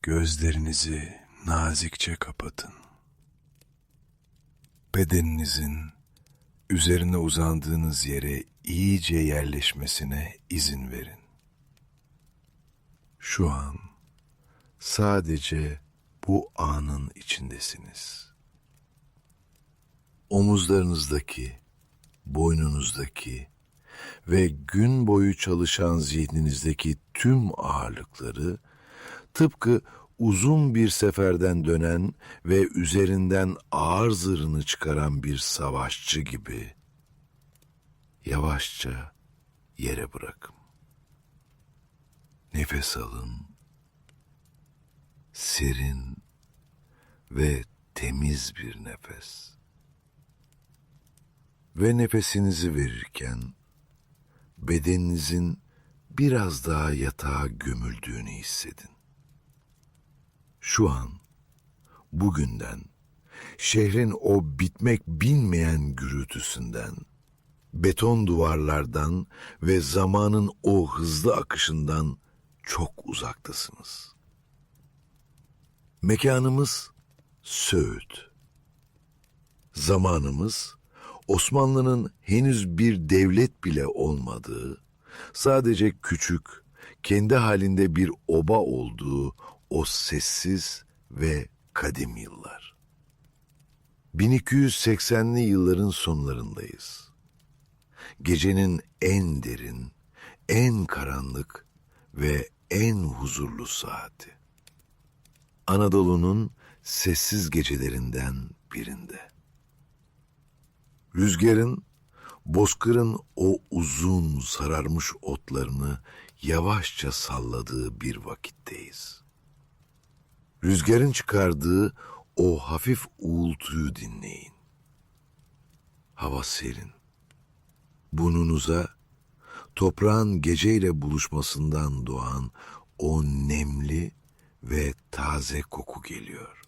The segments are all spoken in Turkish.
Gözlerinizi nazikçe kapatın. Bedeninizin üzerine uzandığınız yere iyice yerleşmesine izin verin. Şu an sadece bu anın içindesiniz. Omuzlarınızdaki, boynunuzdaki ve gün boyu çalışan zihninizdeki tüm ağırlıkları tıpkı uzun bir seferden dönen ve üzerinden ağır zırhını çıkaran bir savaşçı gibi yavaşça yere bırakın. Nefes alın. Serin ve temiz bir nefes. Ve nefesinizi verirken bedeninizin biraz daha yatağa gömüldüğünü hissedin. Şu an, bugünden, şehrin o bitmek bilmeyen gürültüsünden, beton duvarlardan ve zamanın o hızlı akışından çok uzaktasınız. Mekanımız Söğüt. Zamanımız Osmanlı'nın henüz bir devlet bile olmadığı, sadece küçük, kendi halinde bir oba olduğu o sessiz ve kadim yıllar. 1280'li yılların sonlarındayız. Gecenin en derin, en karanlık ve en huzurlu saati. Anadolu'nun sessiz gecelerinden birinde. Rüzgarın, bozkırın o uzun sararmış otlarını yavaşça salladığı bir vakitteyiz. Rüzgarın çıkardığı o hafif uğultuyu dinleyin. Hava serin. Burnunuza toprağın geceyle buluşmasından doğan o nemli ve taze koku geliyor.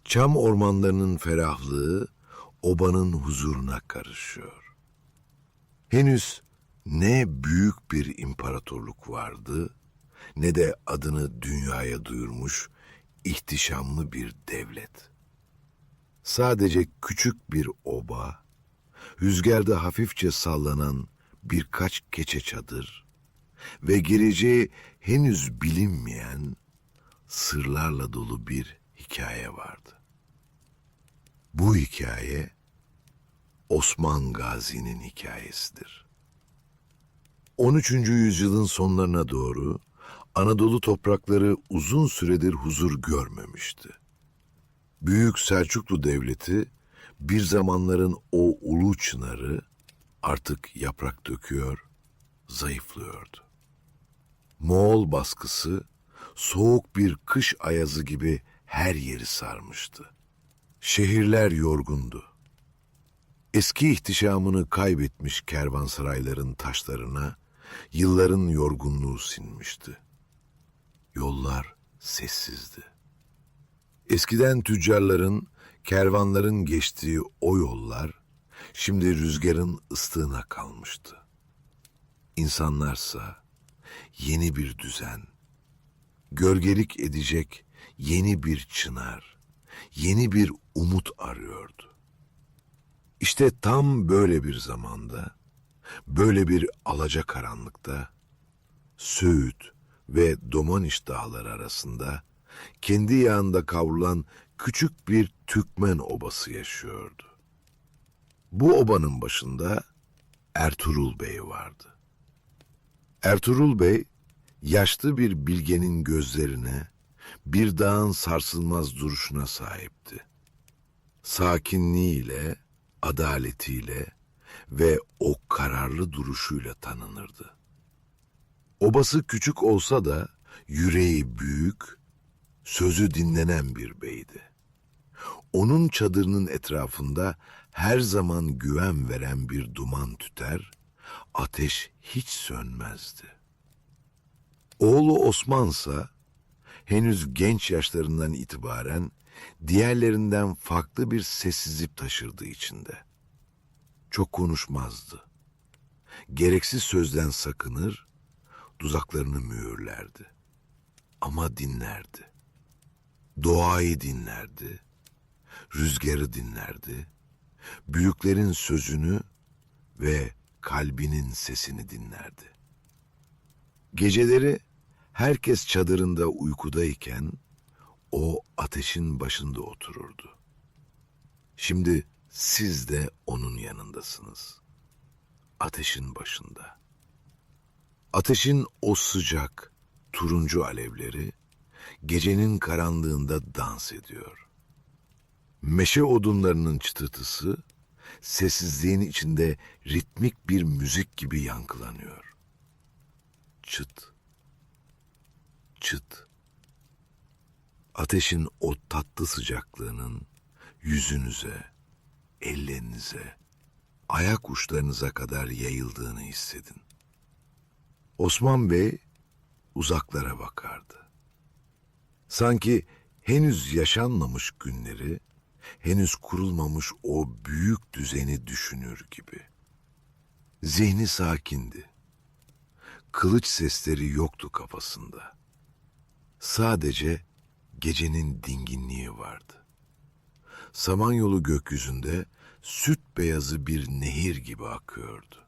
Çam ormanlarının ferahlığı obanın huzuruna karışıyor. Henüz ne büyük bir imparatorluk vardı, ne de adını dünyaya duyurmuş ihtişamlı bir devlet. Sadece küçük bir oba, rüzgarda hafifçe sallanan birkaç keçe çadır ve geleceği henüz bilinmeyen sırlarla dolu bir hikaye vardı. Bu hikaye Osman Gazi'nin hikayesidir. 13. yüzyılın sonlarına doğru Anadolu toprakları uzun süredir huzur görmemişti. Büyük Selçuklu Devleti bir zamanların o ulu çınarı artık yaprak döküyor, zayıflıyordu. Moğol baskısı soğuk bir kış ayazı gibi her yeri sarmıştı. Şehirler yorgundu. Eski ihtişamını kaybetmiş kervansarayların taşlarına yılların yorgunluğu sinmişti. Yollar sessizdi. Eskiden tüccarların, kervanların geçtiği o yollar şimdi rüzgarın ıslığına kalmıştı. İnsanlarsa yeni bir düzen, gölgelik edecek yeni bir çınar, yeni bir umut arıyordu. İşte tam böyle bir zamanda, böyle bir alacakaranlıkta, Söğüt ve Domaniş dağları arasında kendi yağında kavrulan küçük bir Türkmen obası yaşıyordu. Bu obanın başında Ertuğrul Bey vardı. Ertuğrul Bey, yaşlı bir bilgenin gözlerine, bir dağın sarsılmaz duruşuna sahipti. Sakinliğiyle, adaletiyle ve o kararlı duruşuyla tanınırdı. Obası küçük olsa da yüreği büyük, sözü dinlenen bir beydi. Onun çadırının etrafında her zaman güven veren bir duman tüter, ateş hiç sönmezdi. Oğlu Osmansa henüz genç yaşlarından itibaren diğerlerinden farklı bir sessizlik taşırdı içinde. Çok konuşmazdı. Gereksiz sözden sakınır, dudaklarını mühürlerdi. ama dinlerdi. Doğayı dinlerdi, rüzgarı dinlerdi, büyüklerin sözünü ve kalbinin sesini dinlerdi. Geceleri herkes çadırında uykudayken o ateşin başında otururdu. Şimdi siz de onun yanındasınız. Ateşin başında. Ateşin o sıcak, turuncu alevleri gecenin karanlığında dans ediyor. Meşe odunlarının çıtırtısı sessizliğin içinde ritmik bir müzik gibi yankılanıyor. Çıt, çıt. Ateşin o tatlı sıcaklığının yüzünüze, ellerinize, ayak uçlarınıza kadar yayıldığını hissedin. Osman Bey uzaklara bakardı. Sanki henüz yaşanmamış günleri, henüz kurulmamış o büyük düzeni düşünür gibi. Zihni sakindi. Kılıç sesleri yoktu kafasında. Sadece gecenin dinginliği vardı. Samanyolu gökyüzünde süt beyazı bir nehir gibi akıyordu.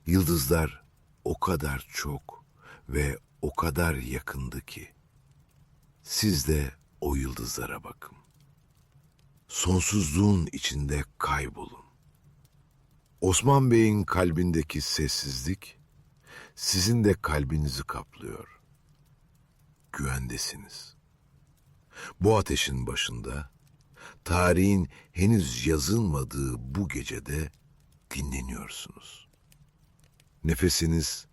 Yıldızlar o kadar çok ve o kadar yakındı ki. Siz de o yıldızlara bakın. Sonsuzluğun içinde kaybolun. Osman Bey'in kalbindeki sessizlik sizin de kalbinizi kaplıyor. Güvendesiniz. Bu ateşin başında, tarihin henüz yazılmadığı bu gecede dinleniyorsunuz. Nefesiniz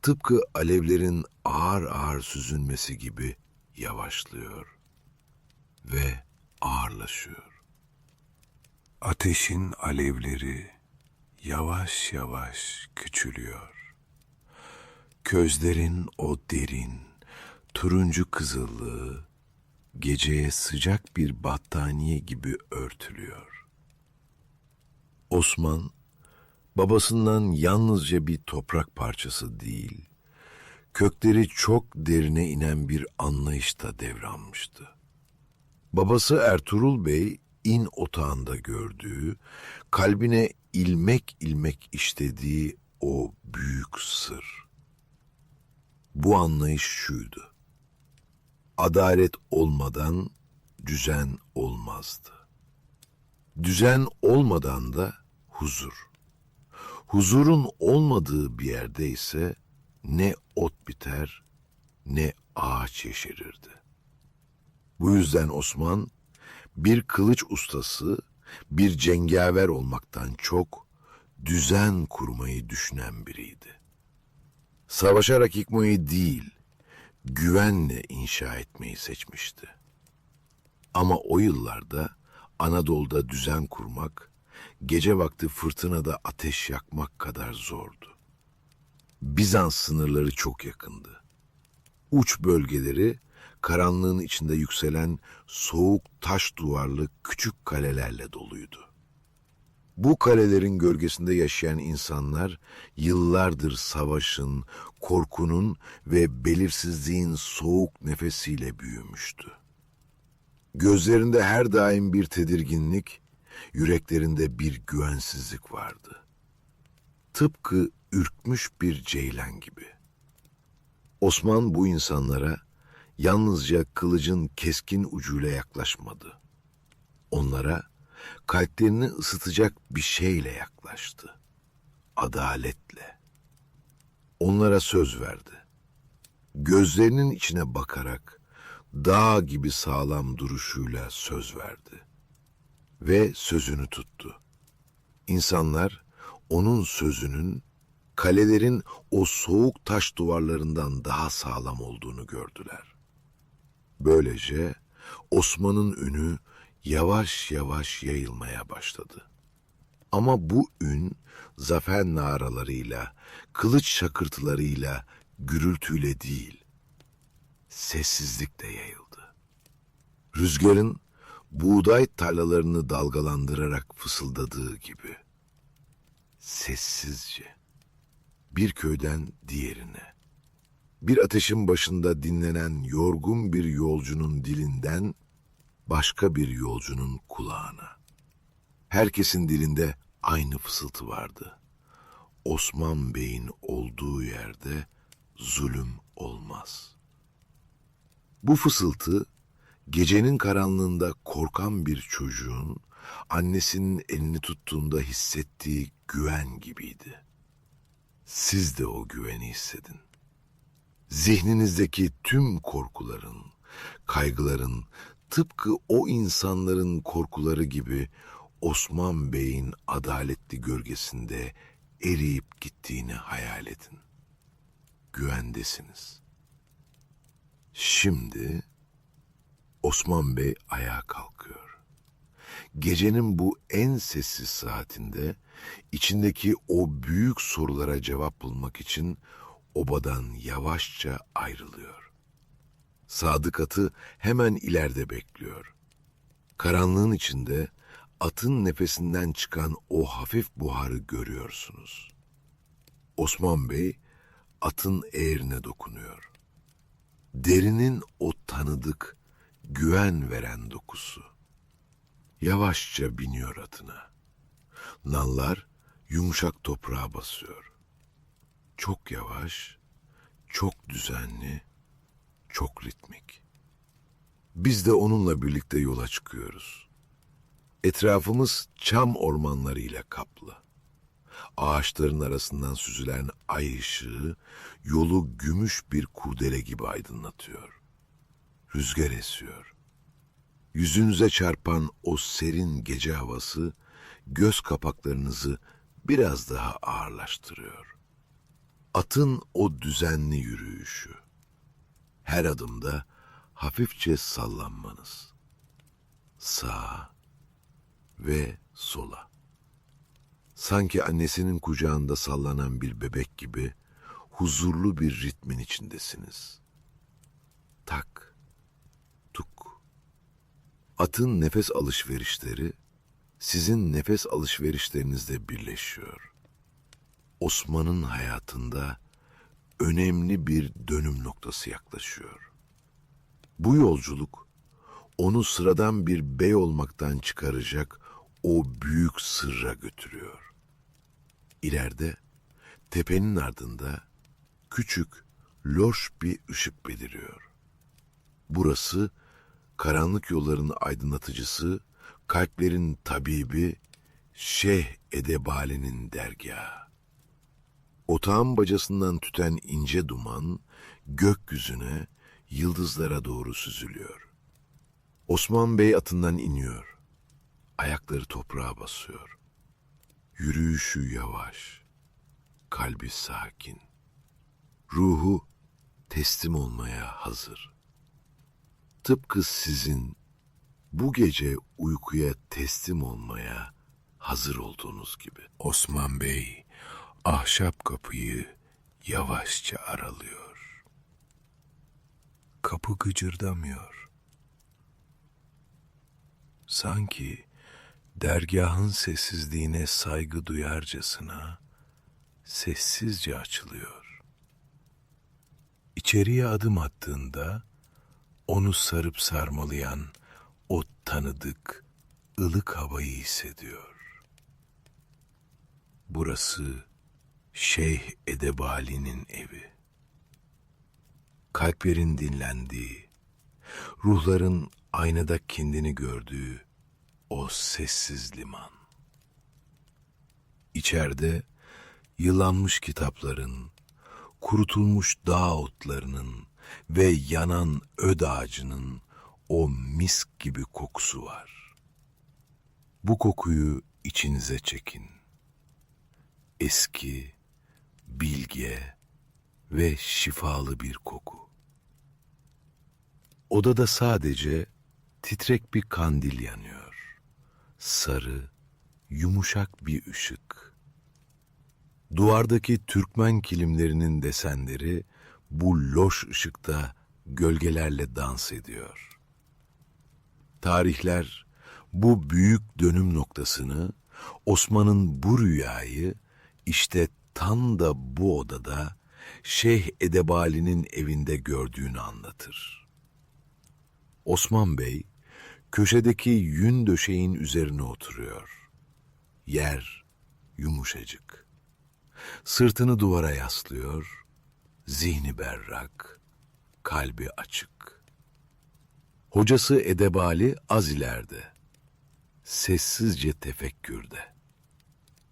tıpkı alevlerin ağır ağır süzülmesi gibi yavaşlıyor ve ağırlaşıyor. Ateşin alevleri yavaş yavaş küçülüyor. Közlerin o derin, turuncu kızıllığı geceye sıcak bir battaniye gibi örtülüyor. Osman, babasından yalnızca bir toprak parçası değil, kökleri çok derine inen bir anlayışta devralmıştı. Babası Ertuğrul Bey, in otağında gördüğü, kalbine ilmek ilmek işlediği o büyük sır. Bu anlayış şuydu: adalet olmadan düzen olmazdı. Düzen olmadan da huzur. Huzurun olmadığı bir yerde ise ne ot biter ne ağaç yeşerirdi. Bu yüzden Osman bir kılıç ustası, bir cengaver olmaktan çok düzen kurmayı düşünen biriydi. Savaşarak yıkmayı değil, güvenle inşa etmeyi seçmişti. Ama o yıllarda Anadolu'da düzen kurmak, gece vakti fırtınada ateş yakmak kadar zordu. Bizans sınırları çok yakındı. Uç bölgeleri karanlığın içinde yükselen soğuk taş duvarlı küçük kalelerle doluydu. Bu kalelerin gölgesinde yaşayan insanlar yıllardır savaşın, korkunun ve belirsizliğin soğuk nefesiyle büyümüştü. Gözlerinde her daim bir tedirginlik, yüreklerinde bir güvensizlik vardı. Tıpkı ürkmüş bir ceylan gibi. Osman bu insanlara yalnızca kılıcın keskin ucuyla yaklaşmadı. Onlara kalplerini ısıtacak bir şeyle yaklaştı. Adaletle. Onlara söz verdi. Gözlerinin içine bakarak dağ gibi sağlam duruşuyla söz verdi. Ve sözünü tuttu. İnsanlar onun sözünün kalelerin o soğuk taş duvarlarından daha sağlam olduğunu gördüler. Böylece Osman'ın ünü yavaş yavaş yayılmaya başladı. Ama bu ün zafer naralarıyla, kılıç şakırtılarıyla, gürültüyle değil, sessizlikle yayıldı. Rüzgarın buğday tarlalarını dalgalandırarak fısıldadığı gibi, sessizce, bir köyden diğerine, Bir ateşin başında dinlenen yorgun bir yolcunun dilinden başka bir yolcunun kulağına. Herkesin dilinde aynı fısıltı vardı. Osman Bey'in olduğu yerde zulüm olmaz. Bu fısıltı gecenin karanlığında korkan bir çocuğun annesinin elini tuttuğunda hissettiği güven gibiydi. Siz de o güveni hissedin. Zihninizdeki tüm korkuların, kaygıların tıpkı o insanların korkuları gibi Osman Bey'in adaletli gölgesinde eriyip gittiğini hayal edin. Güvendesiniz. Şimdi Osman Bey ayağa kalkıyor. Gecenin bu en sessiz saatinde içindeki o büyük sorulara cevap bulmak için obadan yavaşça ayrılıyor. Sadık atı hemen ileride bekliyor. Karanlığın içinde atın nefesinden çıkan o hafif buharı görüyorsunuz. Osman Bey atın eğrine dokunuyor. Derinin o tanıdık, güven veren dokusu. Yavaşça biniyor atına. Nallar yumuşak toprağa basıyor. Çok yavaş, çok düzenli, çok ritmik. Biz de onunla birlikte yola çıkıyoruz. Etrafımız çam ormanlarıyla kaplı. Ağaçların arasından süzülen ay ışığı yolu gümüş bir kurdele gibi aydınlatıyor. Rüzgar esiyor. Yüzünüze çarpan o serin gece havası göz kapaklarınızı biraz daha ağırlaştırıyor. Atın o düzenli yürüyüşü. Her adımda hafifçe sallanmanız. Sağa ve sola. Sanki annesinin kucağında sallanan bir bebek gibi huzurlu bir ritmin içindesiniz. Tak, tuk. Atın nefes alışverişleri sizin nefes alışverişlerinizle birleşiyor. Osman'ın hayatında önemli bir dönüm noktası yaklaşıyor. Bu yolculuk onu sıradan bir bey olmaktan çıkaracak o büyük sırra götürüyor. İleride tepenin ardında küçük, loş bir ışık beliriyor. Burası karanlık yolların aydınlatıcısı, kalplerin tabibi Şeyh Edebali'nin dergahı. Otağın bacasından tüten ince duman gökyüzüne, yıldızlara doğru süzülüyor. Osman Bey atından iniyor. Ayakları toprağa basıyor. Yürüyüşü yavaş, kalbi sakin. Ruhu teslim olmaya hazır. Tıpkı sizin bu gece uykuya teslim olmaya hazır olduğunuz gibi. Osman Bey ahşap kapıyı yavaşça aralıyor. Kapı gıcırdamıyor. Sanki dergahın sessizliğine saygı duyarcasına sessizce açılıyor. İçeriye adım attığında onu sarıp sarmalayan o tanıdık, ılık havayı hissediyor. Burası Şeyh Edebali'nin evi. Kalplerin dinlendiği, ruhların aynada kendini gördüğü o sessiz liman. İçeride yılanmış kitapların, kurutulmuş dağ otlarının ve yanan öd ağacının o misk gibi kokusu var. Bu kokuyu içinize çekin. Eski, bilge ve şifalı bir koku. Odada sadece titrek bir kandil yanıyor. Sarı, yumuşak bir ışık. Duvardaki Türkmen kilimlerinin desenleri bu loş ışıkta gölgelerle dans ediyor. Tarihler bu büyük dönüm noktasını, Osman'ın bu rüyayı işte tam da bu odada Şeyh Edebali'nin evinde gördüğünü anlatır. Osman Bey, köşedeki yün döşeğin üzerine oturuyor. Yer yumuşacık. Sırtını duvara yaslıyor, zihni berrak, kalbi açık. Hocası Edebali az ileride, sessizce tefekkürde.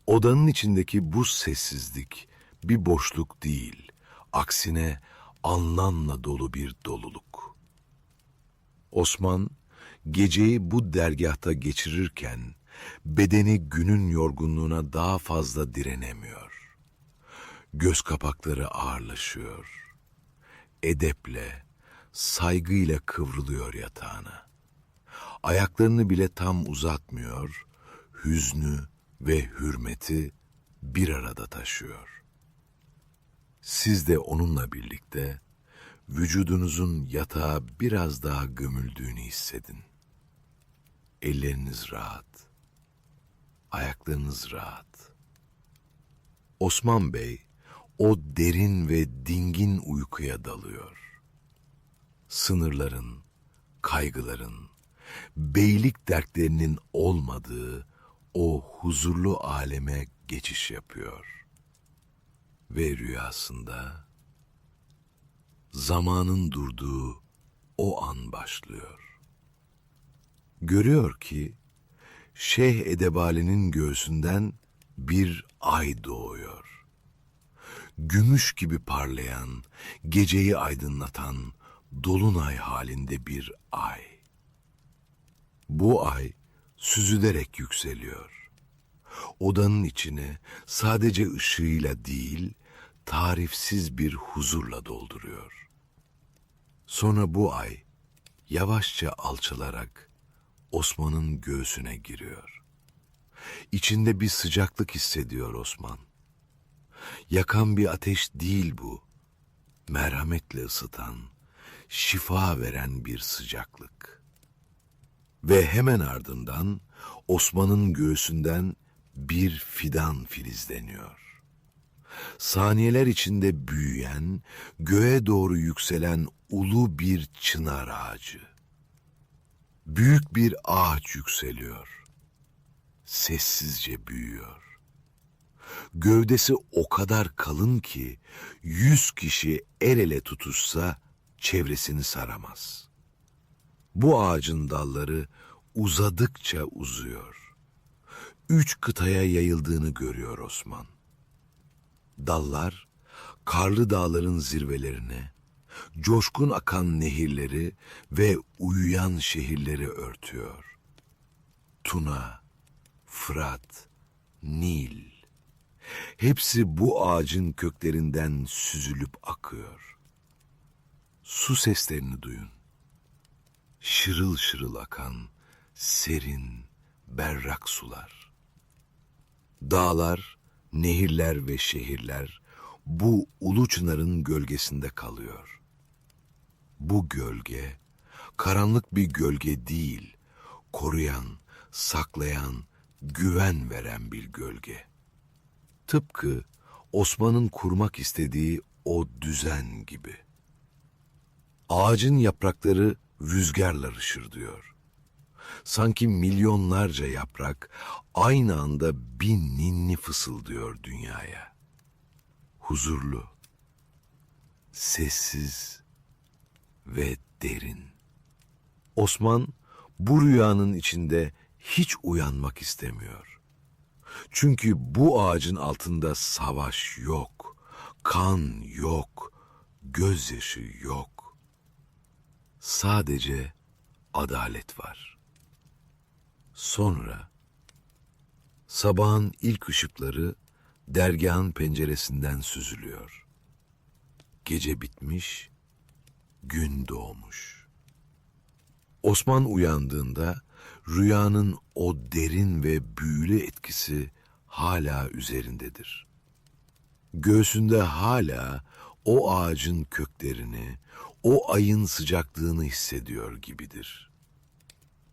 Odanın içindeki bu sessizlik bir boşluk değil, aksine anlamla dolu bir doluluk. Osman, geceyi bu dergahta geçirirken, bedeni günün yorgunluğuna daha fazla direnemiyor. Göz kapakları ağırlaşıyor. Edeple, saygıyla kıvrılıyor yatağına. Ayaklarını bile tam uzatmıyor, hüznü ve hürmeti bir arada taşıyor. Siz de onunla birlikte vücudunuzun yatağa biraz daha gömüldüğünü hissedin. Elleriniz rahat, ayaklarınız rahat. Osman Bey o derin ve dingin uykuya dalıyor. Sınırların, kaygıların, beylik dertlerinin olmadığı o huzurlu aleme geçiş yapıyor. Ve rüyasında zamanın durduğu o an başlıyor. Görüyor ki Şeyh Edebali'nin göğsünden bir ay doğuyor. Gümüş gibi parlayan, geceyi aydınlatan dolunay halinde bir ay. Bu ay süzülerek yükseliyor. Odanın içine sadece ışığıyla değil, tarifsiz bir huzurla dolduruyor. Sonra bu ay yavaşça alçalarak Osman'ın göğsüne giriyor. İçinde bir sıcaklık hissediyor Osman. Yakan bir ateş değil bu, merhametle ısıtan, şifa veren bir sıcaklık. Ve hemen ardından Osman'ın göğsünden bir fidan filizleniyor. Saniyeler içinde büyüyen, göğe doğru yükselen ulu bir çınar ağacı. Büyük bir ağaç yükseliyor. Sessizce büyüyor. Gövdesi o kadar kalın ki 100 kişi el ele tutuşsa çevresini saramaz. Bu ağacın dalları uzadıkça uzuyor. 3 kıtaya yayıldığını görüyor Osman. Dallar, karlı dağların zirvelerine, coşkun akan nehirleri ve uyuyan şehirleri örtüyor. Tuna, Fırat, Nil, hepsi bu ağacın köklerinden süzülüp akıyor. Su seslerini duyun. Şırıl şırıl akan, serin, berrak sular. Dağlar, nehirler ve şehirler bu ulu çınarın gölgesinde kalıyor. Bu gölge, karanlık bir gölge değil, koruyan, saklayan, güven veren bir gölge. Tıpkı Osman'ın kurmak istediği o düzen gibi. Ağacın yaprakları rüzgarla ışırdıyor. Sanki milyonlarca yaprak aynı anda bir ninni fısıldıyor dünyaya. Huzurlu, sessiz ve derin. Osman bu rüyanın içinde hiç uyanmak istemiyor. Çünkü bu ağacın altında savaş yok, kan yok, gözyaşı yok. Sadece adalet var. Sonra sabahın ilk ışıkları dergahın penceresinden süzülüyor. Gece bitmiş, gün doğmuş. Osman uyandığında rüyanın o derin ve büyülü etkisi hala üzerindedir. Göğsünde hala o ağacın köklerini, o ayın sıcaklığını hissediyor gibidir.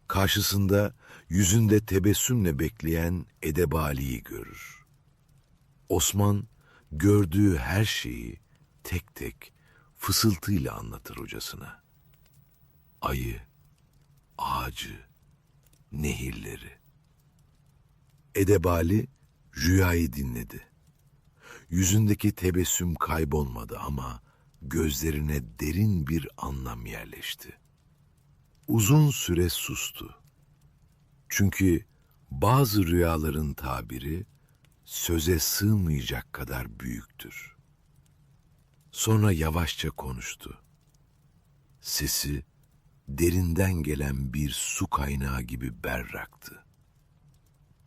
Karşısında yüzünde tebessümle bekleyen Edebali'yi görür. Osman gördüğü her şeyi tek tek fısıltıyla anlatır hocasına. Ayı, ağacı, nehirleri. Edebali rüyayı dinledi. Yüzündeki tebessüm kaybolmadı ama gözlerine derin bir anlam yerleşti. Uzun süre sustu. Çünkü bazı rüyaların tabiri söze sığmayacak kadar büyüktür. Sonra yavaşça konuştu. Sesi derinden gelen bir su kaynağı gibi berraktı.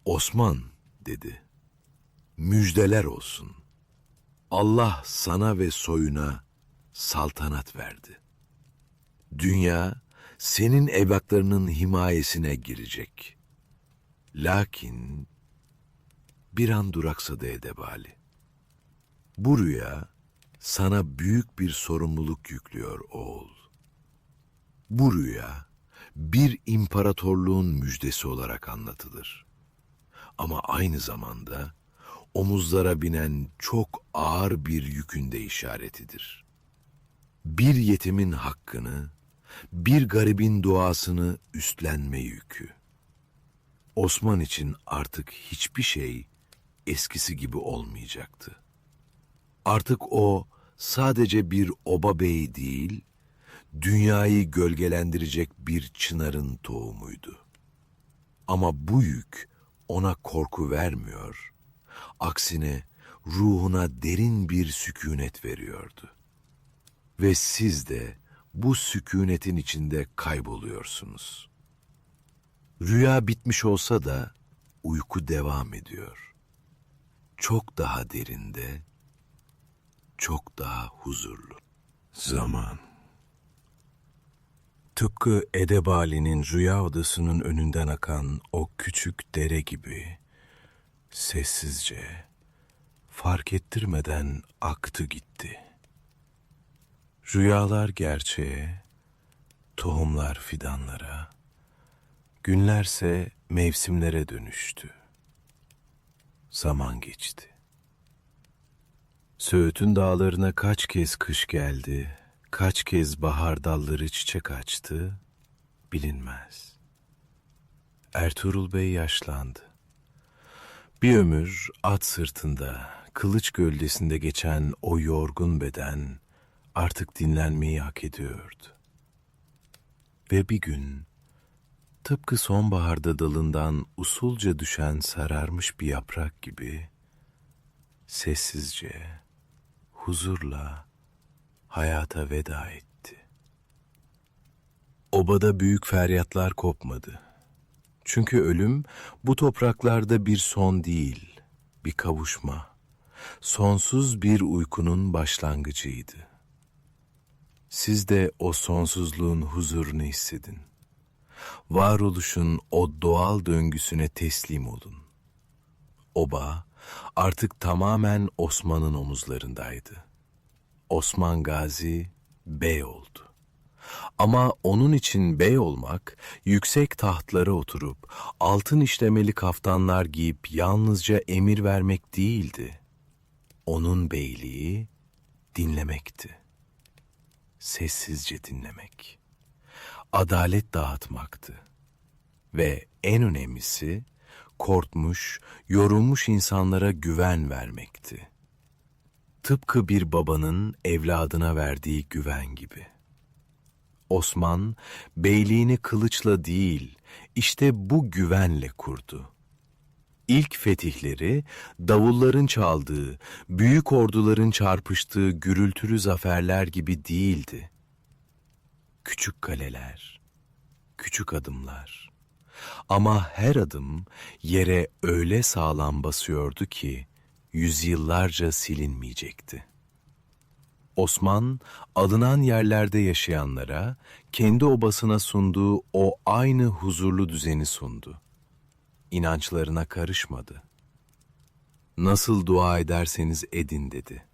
Osman, dedi, müjdeler olsun. Allah sana ve soyuna saltanat verdi. Dünya senin evlatlarının himayesine girecek. Lakin bir an duraksadı Edebali. Bu rüya sana büyük bir sorumluluk yüklüyor oğul. Bu rüya bir imparatorluğun müjdesi olarak anlatılır. Ama aynı zamanda omuzlara binen çok ağır bir yükün de işaretidir. Bir yetimin hakkını, bir garibin duasını üstlenme yükü. Osman için artık hiçbir şey eskisi gibi olmayacaktı. Artık o sadece bir oba bey değil, dünyayı gölgelendirecek bir çınarın tohumuydu. Ama bu yük ona korku vermiyor, aksine ruhuna derin bir sükûnet veriyordu. Ve siz de bu sükûnetin içinde kayboluyorsunuz. Rüya bitmiş olsa da uyku devam ediyor. Çok daha derinde, çok daha huzurlu. Zaman. Tıpkı Edebali'nin rüya odasının önünden akan o küçük dere gibi sessizce, fark ettirmeden aktı gitti. Rüyalar gerçeğe, tohumlar fidanlara, günlerse mevsimlere dönüştü. Zaman geçti. Söğüt'ün dağlarına kaç kez kış geldi, kaç kez bahar dalları çiçek açtı, bilinmez. Ertuğrul Bey yaşlandı. Bir ömür at sırtında, kılıç gövdesinde geçen o yorgun beden artık dinlenmeyi hak ediyordu. Ve bir gün, tıpkı sonbaharda dalından usulca düşen sararmış bir yaprak gibi, sessizce, huzurla hayata veda etti. Obada büyük feryatlar kopmadı. Çünkü ölüm bu topraklarda bir son değil, bir kavuşma, sonsuz bir uykunun başlangıcıydı. Siz de o sonsuzluğun huzurunu hissedin. Varoluşun o doğal döngüsüne teslim olun. Oba artık tamamen Osman'ın omuzlarındaydı. Osman Gazi bey oldu. Ama onun için bey olmak, yüksek tahtlara oturup altın işlemeli kaftanlar giyip yalnızca emir vermek değildi. Onun beyliği dinlemekti. Sessizce dinlemek. Adalet dağıtmaktı. Ve en önemlisi korkmuş, yorulmuş insanlara güven vermekti. Tıpkı bir babanın evladına verdiği güven gibi. Osman, beyliğini kılıçla değil, işte bu güvenle kurdu. İlk fetihleri, davulların çaldığı, büyük orduların çarpıştığı gürültülü zaferler gibi değildi. Küçük kaleler, küçük adımlar. Ama her adım yere öyle sağlam basıyordu ki, yüzyıllarca silinmeyecekti. Osman, alınan yerlerde yaşayanlara, kendi obasına sunduğu o aynı huzurlu düzeni sundu. İnançlarına karışmadı. Nasıl dua ederseniz edin dedi.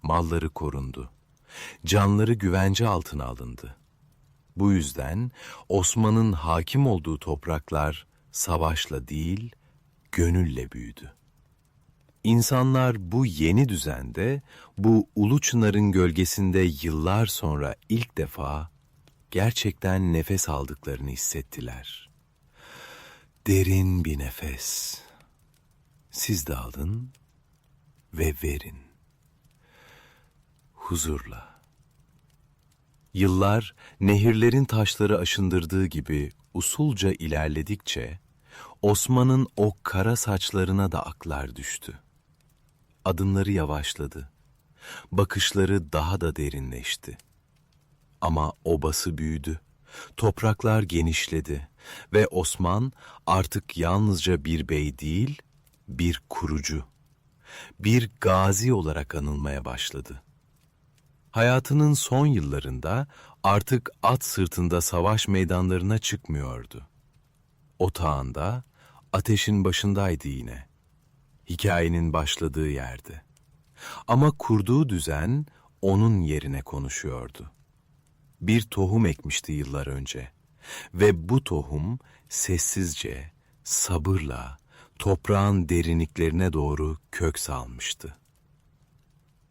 Malları korundu. Canları güvence altına alındı. Bu yüzden Osman'ın hakim olduğu topraklar savaşla değil, gönülle büyüdü. İnsanlar bu yeni düzende, bu ulu çınarın gölgesinde yıllar sonra ilk defa gerçekten nefes aldıklarını hissettiler. Derin bir nefes. Siz de alın ve verin. Huzurla. Yıllar nehirlerin taşları aşındırdığı gibi usulca ilerledikçe Osman'ın o kara saçlarına da aklar düştü. Adımları yavaşladı. Bakışları daha da derinleşti. Ama obası büyüdü. Topraklar genişledi ve Osman artık yalnızca bir bey değil, bir kurucu, bir gazi olarak anılmaya başladı. Hayatının son yıllarında artık at sırtında savaş meydanlarına çıkmıyordu. Otağında, ateşin başındaydı yine. Hikayenin başladığı yerde. Ama kurduğu düzen onun yerine konuşuyordu. Bir tohum ekmişti yıllar önce ve bu tohum sessizce, sabırla toprağın derinliklerine doğru kök salmıştı.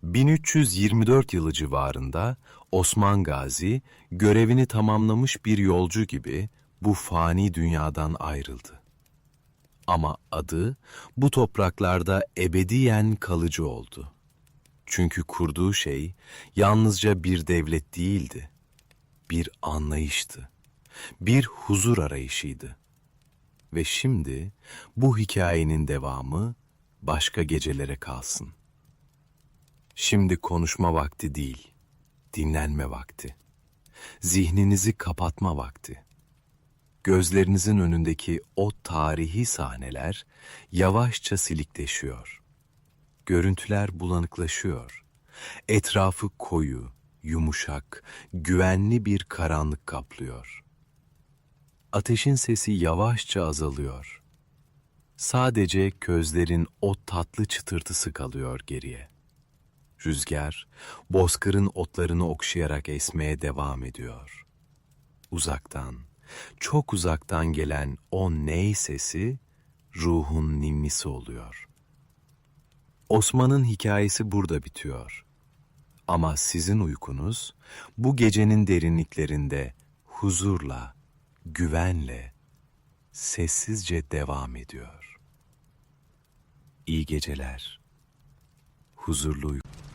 1324 yılı civarında Osman Gazi görevini tamamlamış bir yolcu gibi bu fani dünyadan ayrıldı. Ama adı bu topraklarda ebediyen kalıcı oldu. Çünkü kurduğu şey yalnızca bir devlet değildi, bir anlayıştı, bir huzur arayışıydı. Ve şimdi bu hikayenin devamı başka gecelere kalsın. Şimdi konuşma vakti değil, dinlenme vakti. Zihninizi kapatma vakti. Gözlerinizin önündeki o tarihi sahneler yavaşça silikleşiyor. Görüntüler bulanıklaşıyor. Etrafı koyu, yumuşak, güvenli bir karanlık kaplıyor. Ateşin sesi yavaşça azalıyor. Sadece közlerin o tatlı çıtırtısı kalıyor geriye. Rüzgar, bozkırın otlarını okşayarak esmeye devam ediyor. Uzaktan, çok uzaktan gelen o ney sesi, ruhun ninnisi oluyor. Osman'ın hikayesi burada bitiyor. Ama sizin uykunuz, bu gecenin derinliklerinde huzurla, güvenle, sessizce devam ediyor. İyi geceler, huzurlu uyku.